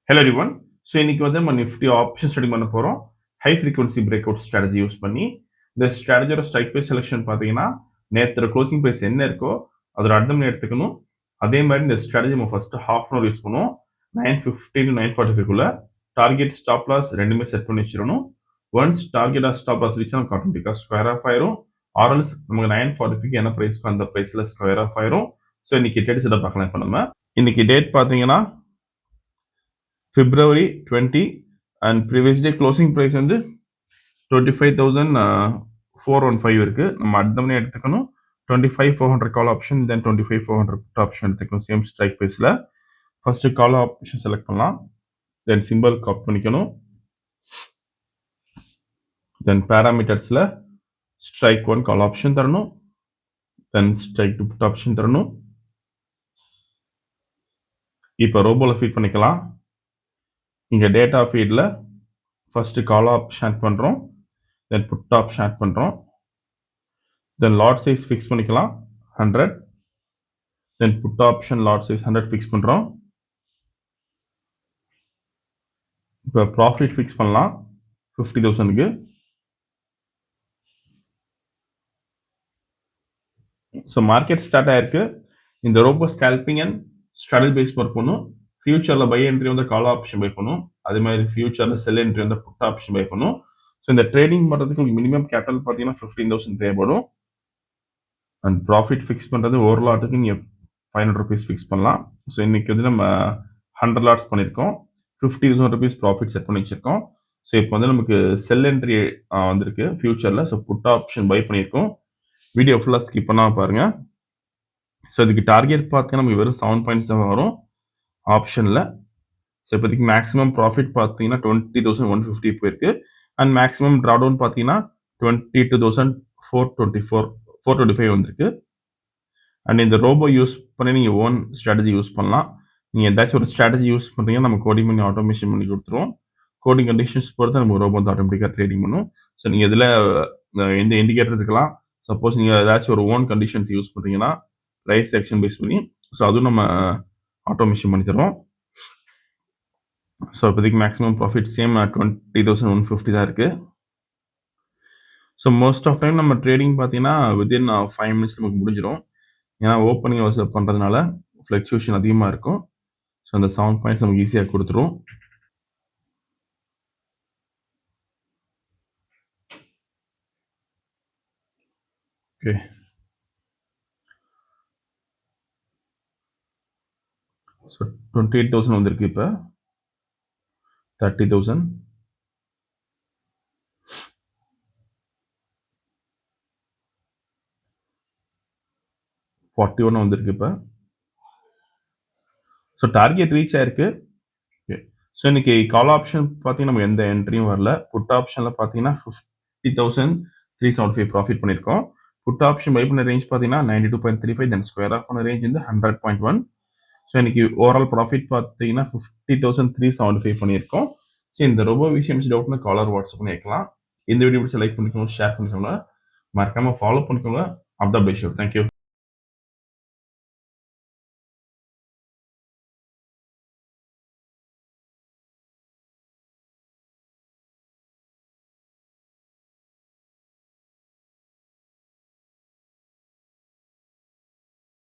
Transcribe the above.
Hello everyone. So இன்னைக்கு வந்து நம்ம நிஃப்டி ஆப்ஷன் ஸ்டடி பண்ண போகிறோம். High frequency break out strategy use பண்ணி இந்த ஸ்ட்ராட்டஜியோட ஸ்ட்ரைக் ப்ரைஸ் செலெக்ஷன் பார்த்தீங்கன்னா நேற்று க்ளோசிங் ப்ரைஸ் என்ன இருக்கோ அதோட அர்த்தம் எடுத்துக்கணும். அதே மாதிரி இந்த ஸ்ட்ராட்டஜி நம்ம first half an hour use பண்ணுவோம். 9:50 to 9:45 டார்கெட் ஸ்டாப் லாஸ் ரெண்டுமே செட் பண்ணி வச்சிடணும். Once target stop loss reach நமக்கு ஆட்டோமேட்டிக்காக ஸ்கொயர் ஆஃப் ஆயிரும். ஆர்எல்ஸ் நமக்கு 9:45 என்ன ப்ரைஸ்க்கு அந்த ப்ரைஸில் ஸ்கொயர் ஆஃப் ஆயிரும். ஸோ இன்னைக்கு டேட் செட்டப் பார்க்கலாம். இப்போ நம்ம இன்னைக்கு டேட் பார்த்தீங்கன்னா February 20 and previous day closing price வந்து 25,415 இருக்கு. நம்ம அடுத்த எடுத்துக்கணும் 25,400 கால் ஆப்ஷன் தென் 25,400 ஆப்ஷன் எடுத்துக்கணும். சேம் ஸ்ட்ரைக் ப்ரைஸில் ஃபர்ஸ்ட் கால் ஆப்ஷன் செலக்ட் பண்ணலாம். தென் சிம்பிள் காப்பி பண்ணிக்கணும். தென் பேராமீட்டர்ஸில் ஸ்ட்ரைக் 1 கால் ஆப்ஷன் தரணும். தென் ஸ்ட்ரைக் 2 புட் ஆப்ஷன் தரணும். இப்போ ரோபோவில் ஃபீட் பண்ணிக்கலாம். இங்கே டேட்டா ஃபீடில் ஃபஸ்ட்டு கால் ஆப்ஷன் ஆட் பண்ணுறோம். தென் புட் ஆப்ஷன் ஆட் பண்ணுறோம். தென் லாட் சைஸ் ஃபிக்ஸ் பண்ணிக்கலாம் 100. Then put option lot size 100 fix பண்ணுறோம். இப்போ ப்ராஃபிட் ஃபிக்ஸ் பண்ணலாம் 50,000க்கு. ஸோ மார்க்கெட் ஸ்டார்ட் ஆயிருக்கு. இந்த robo scalping and strategy base work பண்ணும். ஃபியூச்சரில் பை என்ட்ரி வந்து கால் ஆப்ஷன் பை பண்ணும். அதே மாதிரி ஃபியூச்சரில் செல் என்ட்ரி வந்து புட் ஆப்ஷன் பை பண்ணும். ஸோ இந்த ட்ரேடிங் பண்ணுறதுக்கு மினிமம் கேபிட்டல் பார்த்தீங்கன்னா 15,000 தேவைப்படும். அண்ட் ப்ராஃபிட் ஃபிக்ஸ் பண்ணுறது ஒரு லாட்டுக்கு நீங்கள் 500 rupees ஃபிக்ஸ் பண்ணலாம். ஸோ இன்றைக்கி வந்து நம்ம 100 லாட்ஸ் பண்ணியிருக்கோம். 50,000 rupees ப்ராஃபிட் செட் பண்ணி வச்சுருக்கோம். ஸோ இப்போ வந்து நமக்கு செல் என்ட்ரி வந்திருக்கு ஃபியூச்சரில். ஸோ புட் ஆப்ஷன் பை பண்ணியிருக்கோம். வீடியோ ஃபுல்லாக ஸ்கிப் பண்ணாமல் பாருங்கள். ஸோ இதுக்கு டார்கெட் பார்த்தீங்கன்னா நமக்கு வெறும் 7.7 வரும் ஆப்ஷனில். ஸோ இப்போதைக்கு மேக்ஸிமம் ப்ராஃபிட் பார்த்தீங்கன்னா 20,150 போயிருக்கு. அண்ட் மேக்ஸிமம் ட்ராடவுன் பார்த்தீங்கன்னா 22,425 வந்திருக்கு. அண்ட் இந்த ரோபோ யூஸ் பண்ணி நீங்கள் ஓன் ஸ்ட்ராட்டஜி யூஸ் பண்ணலாம். நீங்கள் ஏதாச்சும் ஒரு ஸ்ட்ராட்டஜி யூஸ் பண்ணுறீங்கன்னா நம்ம கோடிங் பண்ணி ஆட்டோமேஷன் பண்ணி கொடுத்துருவோம். கோடிங் கண்டிஷன்ஸ் பொறுத்து நம்ம ரோபோ வந்து ஆட்டோமேட்டிக்காக ட்ரேடிங் பண்ணும். ஸோ நீங்கள் இதில் எந்த இண்டிகேட்டர் இருக்கலாம். சப்போஸ் நீங்கள் ஏதாச்சும் ஒரு ஓன் கண்டிஷன்ஸ் யூஸ் பண்ணுறீங்கன்னா ப்ரைஸ் ஆக்ஷன் பேஸ் பண்ணி ஸோ அதுவும் நம்ம ஆட்டோமேஷன் பண்ணி தரோம். ஸோ இப்போதைக்கு மேக்ஸிமம் ப்ராஃபிட் சேம் 20,150 தான் இருக்குது. ஸோ மோஸ்ட் ஆஃப் டைம் நம்ம ட்ரேடிங் பார்த்தீங்கன்னா வித்தின் 5 minutes நமக்கு முடிஞ்சிடும். ஏன்னா ஓப்பனிங் வசூல் பண்ணுறதுனால ஃப்ளக்சுவேஷன் அதிகமாக இருக்கும். ஸோ அந்த 7 பாயிண்ட்ஸ் நமக்கு ஈஸியாக கொடுத்துரும். ஓகே, ஸோ 28,000 வந்திருக்கு. இப்போ 30,000, 41 வந்திருக்கு. இப்போ ஸோ டார்கெட் ரீச் ஆயிருக்கு. ஓகே, ஸோ இன்னைக்கு கால் ஆப்ஷன் பார்த்தீங்கன்னா நம்ம எந்த என்ட்ரியும் வரல. புட் ஆப்ஷனில் பார்த்தீங்கன்னா 50,375 ப்ராஃபிட் பண்ணியிருக்கோம். புட் ஆப்ஷன் பை பண்ண ரேஞ்ச் பார்த்தீங்கன்னா 92.35, தென் ஸ்கொயர் ஆஃப் பண்ண ரேஞ்ச் வந்து 100.1. ஸோ இன்னைக்கு ஓவரால் ப்ராஃபிட் பார்த்தீங்கன்னா 50,375 பண்ணியிருக்கோம். ஸோ இந்த ரொம்ப விஷயம் டவுட்னா காலர் வாட்ஸ்அப் பண்ணி வைக்கலாம். இந்த வீடியோ பிடிச்ச லைக் பண்ணிக்கோங்க, ஷேர் பண்ணிக்கோங்க, மறக்காமல் ஃபாலோ பண்ணிக்கோங்க. அப்தா பை ஷோ. தேங்க்யூ.